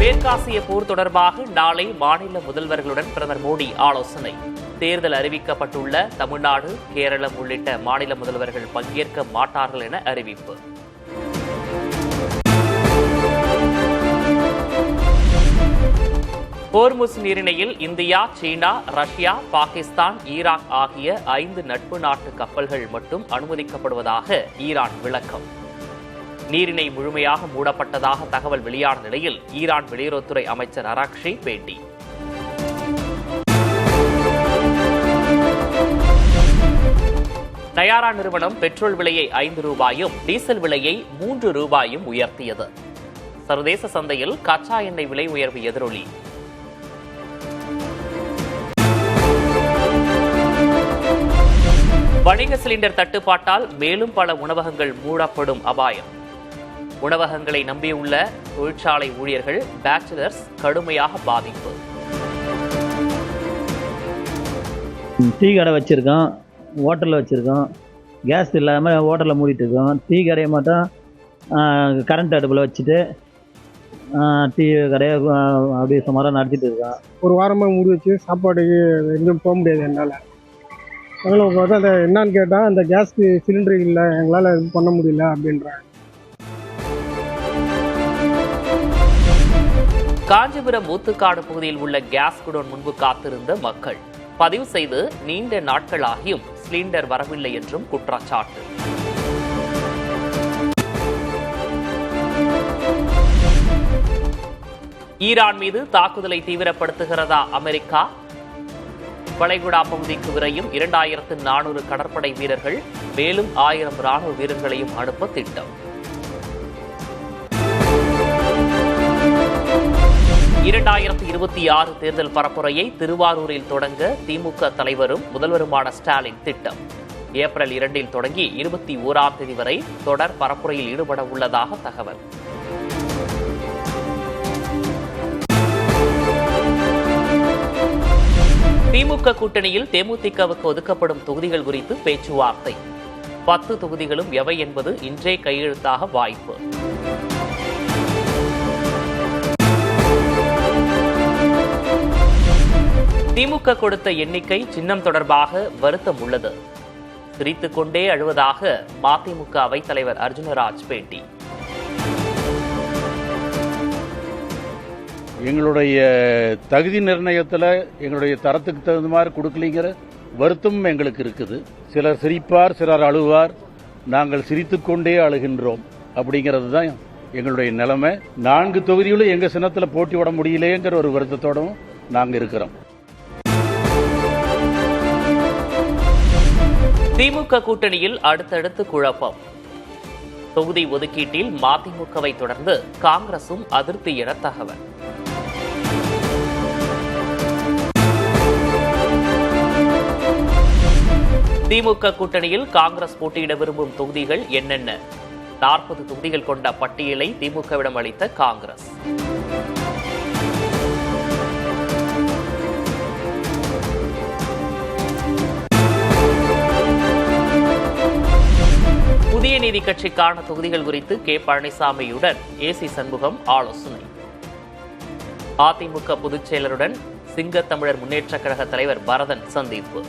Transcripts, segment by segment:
மேற்காசிய போர் தொடர்பாக நாளை மாநில முதல்வர்களுடன் பிரதமர் மோடி ஆலோசனை. தேர்தல் அறிவிக்கப்பட்டுள்ள தமிழ்நாடு, கேரளம் உள்ளிட்ட மாநில முதல்வர்கள் பங்கேற்க மாட்டார்கள் என அறிவிப்பு. ஹோர்முஸ் நீரிணையில் இந்தியா, சீனா, ரஷ்யா, பாகிஸ்தான், ஈராக் ஆகிய 5 நட்பு நாட்டு கப்பல்கள் மட்டும் அனுமதிக்கப்படுவதாக ஈரான் விளக்கம். நீரிணை முழுமையாக மூடப்பட்டதாக தகவல் வெளியான நிலையில் ஈரான் வெளியுறவுத்துறை அமைச்சர் அராக்ஷி பேட்டி. நயாரா நிறுவனம் பெட்ரோல் விலையை 5 ரூபாயும் டீசல் விலையை 3 ரூபாயும் உயர்த்தியது. சர்வதேச சந்தையில் கச்சா எண்ணெய் விலை உயர்வு எதிரொலி. வணிக சிலிண்டர் தட்டுப்பாட்டால் மேலும் பல உணவகங்கள் மூடப்படும் அபாயம். உணவகங்களை நம்பியுள்ள தொழிற்சாலை ஊழியர்கள், பேச்சுலர்ஸ் கடுமையாக பாதிப்பு. டீ கடை வச்சிருக்கோம், ஹோட்டலில் வச்சிருக்கோம், கேஸ் இல்லாமல் ஹோட்டலில் மூடிட்டு இருக்கோம். டீ கடையை மட்டும் கரண்ட் அடுப்பில் வச்சுட்டு டீ கடையை அப்படியே சுமாராக நடத்திட்டு இருக்கோம். ஒரு வாரமாக மூடி வச்சு சாப்பாடுக்கு எங்கேயும் போக முடியாது என்னால். அதனால் பார்த்தா அந்த என்னான்னு கேட்டால் அந்த கேஸ் சிலிண்டர் இல்லை, எங்களால் இது பண்ண முடியல அப்படின்றாங்க. காஞ்சிபுரம் ஊத்துக்காடு பகுதியில் உள்ள கேஸ் குடோன் முன்பு காத்திருந்த மக்கள் பதிவு செய்து நீண்ட நாட்களாகியும் சிலிண்டர் வரவில்லை என்றும் குற்றச்சாட்டு. ஈரான் மீது தாக்குதலை தீவிரப்படுத்துகிறதா அமெரிக்கா? வளைகுடா பகுதிக்கு விரையும் 2400 கடற்படை வீரர்கள், மேலும் 1000 ராணுவ வீரர்களையும் அனுப்ப திட்டம். 2026 தேர்தல் பரப்புரையை திருவாரூரில் தொடங்க திமுக தலைவரும் முதல்வருமான ஸ்டாலின் திட்டம். ஏப்ரல் 2 தொடங்கி 21ஆம் தேதி வரை தொடர் பரப்புரையில் ஈடுபட உள்ளதாக தகவல். திமுக கூட்டணியில் தேமுதிகவுக்கு ஒதுக்கப்படும் தொகுதிகள் குறித்து பேச்சுவார்த்தை. 10 தொகுதிகளும் எவை என்பது இன்றே கையெழுத்தாக வாய்ப்பு. திமுக கொடுத்த எண்ணிக்கை சின்னம் தொடர்பாக வருத்தம் உள்ளது. சிரித்துக் கொண்டே அழுவதாக மதிமுக அவைத் தலைவர் அர்ஜுனராஜ் பேட்டி. எங்களுடைய தகுதி நிர்ணயத்தில் எங்களுடைய தரத்துக்கு தகுந்த மாதிரி கொடுக்கலிங்கிற வருத்தம் எங்களுக்கு இருக்குது. சிலர் சிரிப்பார், சிலர் அழுவார். நாங்கள் சிரித்துக்கொண்டே அழுகின்றோம். அப்படிங்கிறது தான் எங்களுடைய நிலைமை. 4 தொகுதிகளும் எங்கள் சின்னத்தில் போட்டி விட முடியலையேங்கிற ஒரு வருத்தத்தோடவும் நாங்கள் இருக்கிறோம். திமுக கூட்டணியில் அடுத்தடுத்து குழப்பம். தொகுதி ஒதுக்கீட்டில் மதிமுகவை தொடர்ந்து காங்கிரசும் அதிருப்தி என தகவல். திமுக கூட்டணியில் காங்கிரஸ் போட்டியிட விரும்பும் தொகுதிகள் என்னென்ன? 40 தொகுதிகள் கொண்ட பட்டியலை திமுகவிடம் அளித்த காங்கிரஸ். புதிய நீதி கட்சிக்கான தொகுதிகள் குறித்து கே பழனிசாமியுடன் ஏசி சண்முகம் ஆலோசனை. அதிமுக பொதுச் செயலருடன் சிங்கத்தமிழர் முன்னேற்றக் கழக தலைவர் பரதன் சந்திப்பு.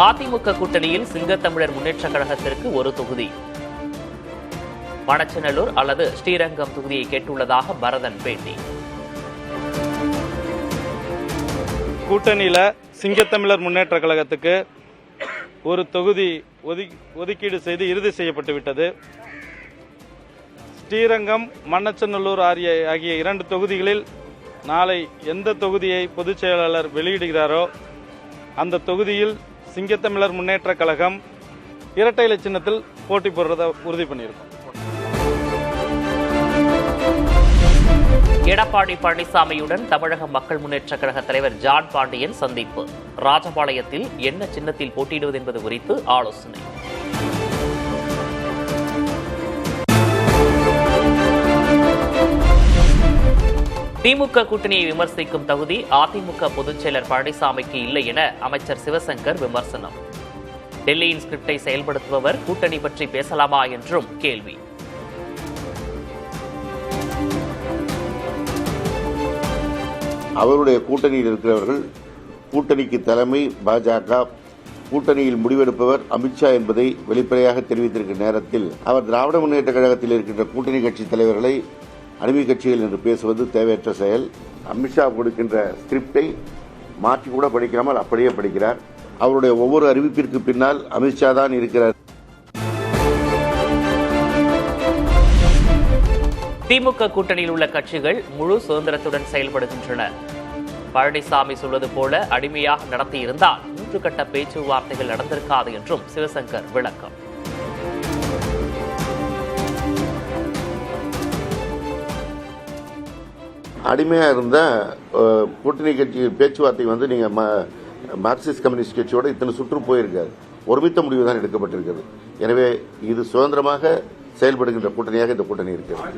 அதிமுக கூட்டணியில் சிங்கத்தமிழர் முன்னேற்றக் கழகத்திற்கு ஒரு தொகுதி, மணச்சநல்லூர் அல்லது ஸ்ரீரங்கம் தொகுதியை கேட்டுள்ளதாக பரதன் பேட்டி. கூட்டணியில் சிங்கத்தமிழர் முன்னேற்ற கழகத்துக்கு ஒரு தொகுதி ஒதுக்கீடு செய்து இறுதி செய்யப்பட்டு விட்டது. ஸ்ரீரங்கம், மண்ணச்சநல்லூர் ஆகிய 2 தொகுதிகளில் நாளை எந்த தொகுதியை பொதுச் செயலாளர் வெளியிடுகிறாரோ அந்த தொகுதியில் சிங்கத்தமிழர் முன்னேற்ற கழகம் இரட்டை இலை சின்னத்தில் போட்டி போடுறதை உறுதி பண்ணியிருக்கோம். எடப்பாடி பழனிசாமியுடன் தமிழக மக்கள் முன்னேற்றக் கழக தலைவர் ஜான் பாண்டியன் சந்திப்பு. ராஜபாளையத்தில் என்ன சின்னத்தில் போட்டியிடுவது என்பது குறித்து ஆலோசனை. திமுக கூட்டணியை விமர்சிக்கும் தகுதி அதிமுக பொதுச் செயலர் பழனிசாமிக்கு இல்லை என அமைச்சர் சிவசங்கர் விமர்சனம். டெல்லியின் ஸ்கிரிப்டை செயல்படுத்துபவர் கூட்டணி பற்றி பேசலாமா என்றும் கேள்வி. அவருடைய கூட்டணியில் இருக்கிறவர்கள், கூட்டணிக்கு தலைமை பாஜக, கூட்டணியில் முடிவெடுப்பவர் அமித்ஷா என்பதை வெளிப்படையாக தெரிவித்திருக்கிற நேரத்தில் அவர் திராவிட முன்னேற்ற கழகத்தில் இருக்கின்ற கூட்டணி கட்சி தலைவர்களை அடிமை கட்சிகள் என்று பேசுவது தேவையற்ற செயல். அமித்ஷா கொடுக்கின்ற ஸ்கிரிப்டை மாற்றி கூட படிக்காமல் அப்படியே படிக்கிறார். அவருடைய ஒவ்வொரு அறிவிப்பிற்கு பின்னால் அமித்ஷா தான் இருக்கிறார். திமுக கூட்டணியில் உள்ள கட்சிகள் முழு சுதந்திரத்துடன் செயல்படுகின்றன. பழனிசாமி சொல்வது போல அடிமையாக நடத்தியிருந்தால் 3 கட்ட பேச்சுவார்த்தைகள் நடந்திருக்காது என்றும் சிவசங்கர் விளக்கம். அடிமையா இருந்த கூட்டணி கட்சி பேச்சுவார்த்தை நீங்க மார்க்சிஸ்ட் கம்யூனிஸ்ட் கட்சியோட இத்தனை சுற்று போயிருக்காது. ஒருமித்த முடிவு தான் எடுக்கப்பட்டிருக்கிறது. எனவே இது சுதந்திரமாக செயல்படுகின்ற கூட்டணியாக இந்த கூட்டணி இருக்கிறது.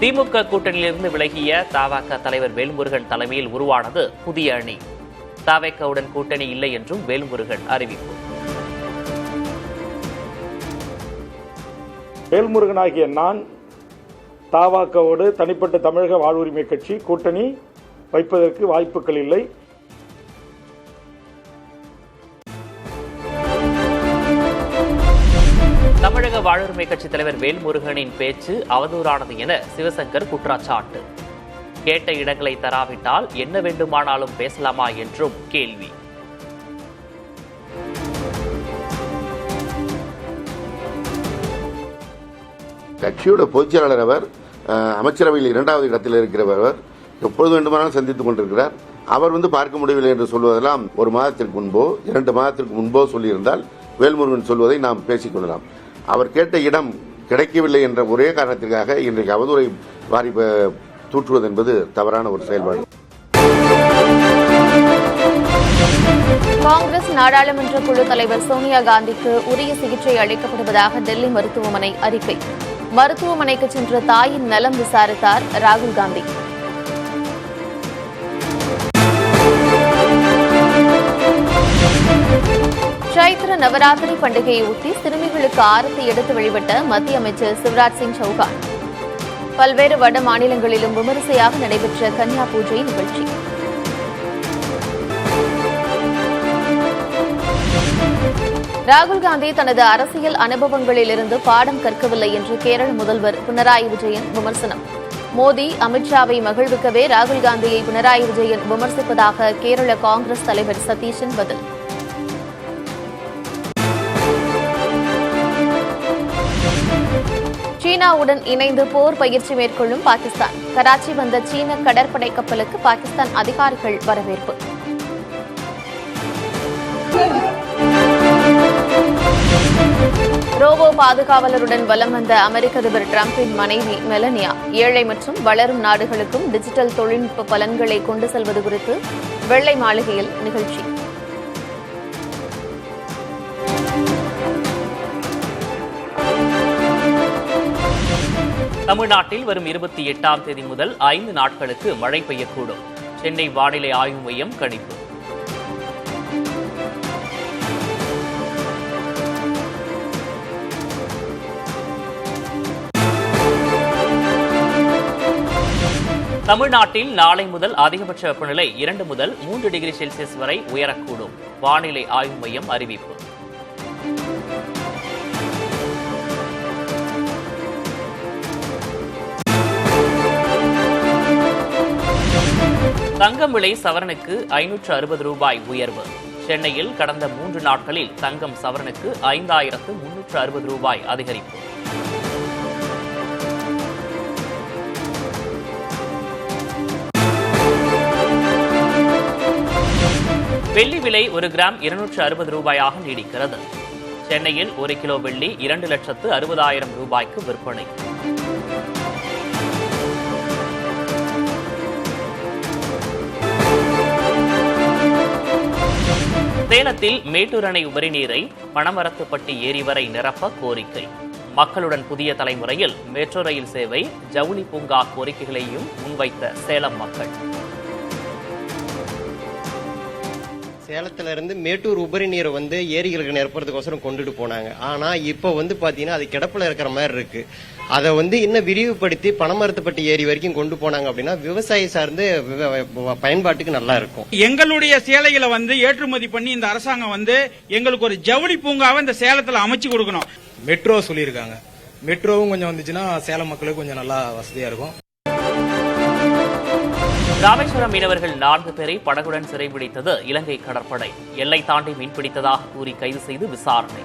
திமுக கூட்டணியிலிருந்து விலகிய தவேக தலைவர் வேல்முருகன் தலைமையில் உருவானது புதிய அணி. தவேகவுடன் கூட்டணி இல்லை என்றும் வேல்முருகன் அறிவிப்பு. வேல்முருகன் ஆகிய நான் தவேகவோடு தனிப்பட்ட தமிழக வாழ்வுரிமை கட்சி கூட்டணி வைப்பதற்கு வாய்ப்புகள் இல்லை. தமிழக வாழ்வுரிமை கட்சி தலைவர் வேல்முருகனின் பேச்சு அவதூறானது என சிவசங்கர் குற்றச்சாட்டு. கேட்ட இடங்களை தராவிட்டால் என்ன வேண்டுமானாலும் பேசலாமா என்றும் கேள்வி. கட்சியோட பொதுச் செயலாளர் அவர், அமைச்சரவையில் 2வது இடத்தில் இருக்கிறவர், எப்பொழுது வேண்டுமானாலும் சந்தித்துக் கொண்டிருக்கிறார். அவர் பார்க்க முடியவில்லை என்று சொல்வதெல்லாம் 1 மாதத்திற்கு முன்போ 2 மாதத்திற்கு முன்போ சொல்லியிருந்தால் வேல்முருகன் சொல்வதை நாம் பேசிக்கொள்ளலாம். அவர் கேட்ட இடம் கிடைக்கவில்லை என்ற ஒரே காரணத்திற்காக இன்றைக்கு அவதூறை வாரி தூற்றுவது என்பது தவறான ஒரு செயல்பாடு. காங்கிரஸ் நாடாளுமன்ற குழு தலைவர் சோனியா காந்திக்கு உரிய சிகிச்சை அளிக்கப்படுவதாக டெல்லி மருத்துவமனை அறிக்கை. மருத்துவமனைக்கு சென்ற தாயின் நலம் விசாரித்தார் ராகுல் காந்தி. சைத்ர நவராத்திரி பண்டிகையை ஒட்டி சிறுமிகளுக்கு ஆரத்தி எடுத்து வழிபட்ட மத்திய அமைச்சர் சிவராஜ் சிங் சௌகான். பல்வேறு வட மாநிலங்களிலும் விமரிசையாக நடைபெற்ற கன்யா பூஜை நிகழ்ச்சி. ராகுல் காந்தி தனது அரசியல் அனுபவங்களிலிருந்து பாடம் கற்கவில்லை என்று கேரள முதல்வர் பினராயி விஜயன் விமர்சனம். மோடி, அமித்ஷாவை மகிழ்விக்கவே ராகுல் காந்தியை பினராயி விஜயன் விமர்சிப்பதாக கேரள காங்கிரஸ் தலைவர் சதீஷன் பதில். சீனாவுடன் இணைந்து போர் பயிற்சி மேற்கொள்ளும் பாகிஸ்தான். கராச்சி வந்த சீன கடற்படை கப்பலுக்கு பாகிஸ்தான் அதிகாரிகள் வரவேற்பு. ரோபோ பாதுகாவலருடன் வலம் வந்த அமெரிக்க அதிபர் டிரம்பின் மனைவி மெலனியா. ஏழை மற்றும் வளரும் நாடுகளுக்கும் டிஜிட்டல் தொழில்நுட்ப பலன்களை கொண்டு செல்வது குறித்து வெள்ளை மாளிகையில் நிகழ்ச்சி. தமிழ்நாட்டில் வரும் 28ஆம் தேதி முதல் 5 நாட்களுக்கு மழை பெய்யக்கூடும். சென்னை வானிலை ஆய்வு மையம் கணிப்பு. தமிழ்நாட்டில் நாளை முதல் அதிகபட்ச வெப்பநிலை 2 முதல் 3 டிகிரி செல்சியஸ் வரை உயரக்கூடும். வானிலை ஆய்வு மையம் அறிவிப்பு. தங்கம் விலை சவரனுக்கு 560 ரூபாய் உயர்வு. சென்னையில் கடந்த 3 நாட்களில் தங்கம் சவரனுக்கு 5360 ரூபாய் அதிகரிப்பு. வெள்ளி விலை 1 கிராம் 260 ரூபாயாக நீடிக்கிறது. சென்னையில் 1 கிலோ வெள்ளி 2,60,000 ரூபாய்க்கு விற்பனை. சேலத்தில் மேட்டூர் அணை உபரிநீரை பனமரத்துப்பட்டி ஏரி வரை நிரப்ப கோரிக்கை. மக்களுடன் புதிய தலைமுறையில் மெட்ரோ ரயில் சேவை, ஜவுளி பூங்கா கோரிக்கைகளையும் முன்வைத்த சேலம் மக்கள். சேலத்துல இருந்து மேட்டூர் உபரி நீரை வந்து ஏரிகளுக்கு நிரப்புறதுக்கோசரம் கொண்டுட்டு போனாங்க. ஆனா இப்ப வந்து பாத்தீங்கன்னா அது கிடப்புல இருக்கிற மாதிரி இருக்கு. அதை வந்து இன்னும் விரிவுபடுத்தி பனமரத்துப்பட்டி ஏரி வரைக்கும் கொண்டு போனாங்க அப்படின்னா விவசாயி சார்ந்து பயன்பாட்டுக்கு நல்லா இருக்கும். எங்களுடைய சேலைகளை வந்து ஏற்றுமதி பண்ணி இந்த அரசாங்கம் வந்து எங்களுக்கு ஒரு ஜவுளி பூங்காவை இந்த சேலத்துல அமைச்சு கொடுக்கணும். மெட்ரோ சொல்லியிருக்காங்க. மெட்ரோவும் கொஞ்சம் வந்துச்சுன்னா சேலம் மக்களுக்கு கொஞ்சம் நல்லா வசதியா இருக்கும். ராமேஸ்வரம் மீனவர்கள் 4 பேரை படகுடன் சிறைபிடித்தது இலங்கை கடற்படை. எல்லை தாண்டி மீன்பிடித்ததாக கூறி கைது செய்து விசாரணை.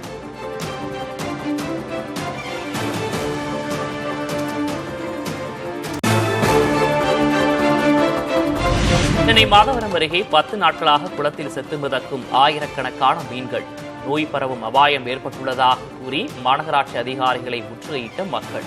சென்னை மாதவரம் அருகே 10 நாட்களாக குளத்தில் செத்து மிதக்கும் ஆயிரக்கணக்கான மீன்கள். நோய் பரவும் அபாயம் ஏற்பட்டுள்ளதாக கூறி மாநகராட்சி அதிகாரிகளை முற்றுகையிட்ட மக்கள்.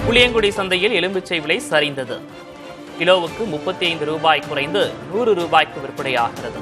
புளியங்குடி சந்தையில் எலும்பிச்சை விலை சரிந்தது. கிலோவுக்கு 35 ரூபாய் குறைந்து 100 ரூபாய்க்கு விற்பனையாகிறது.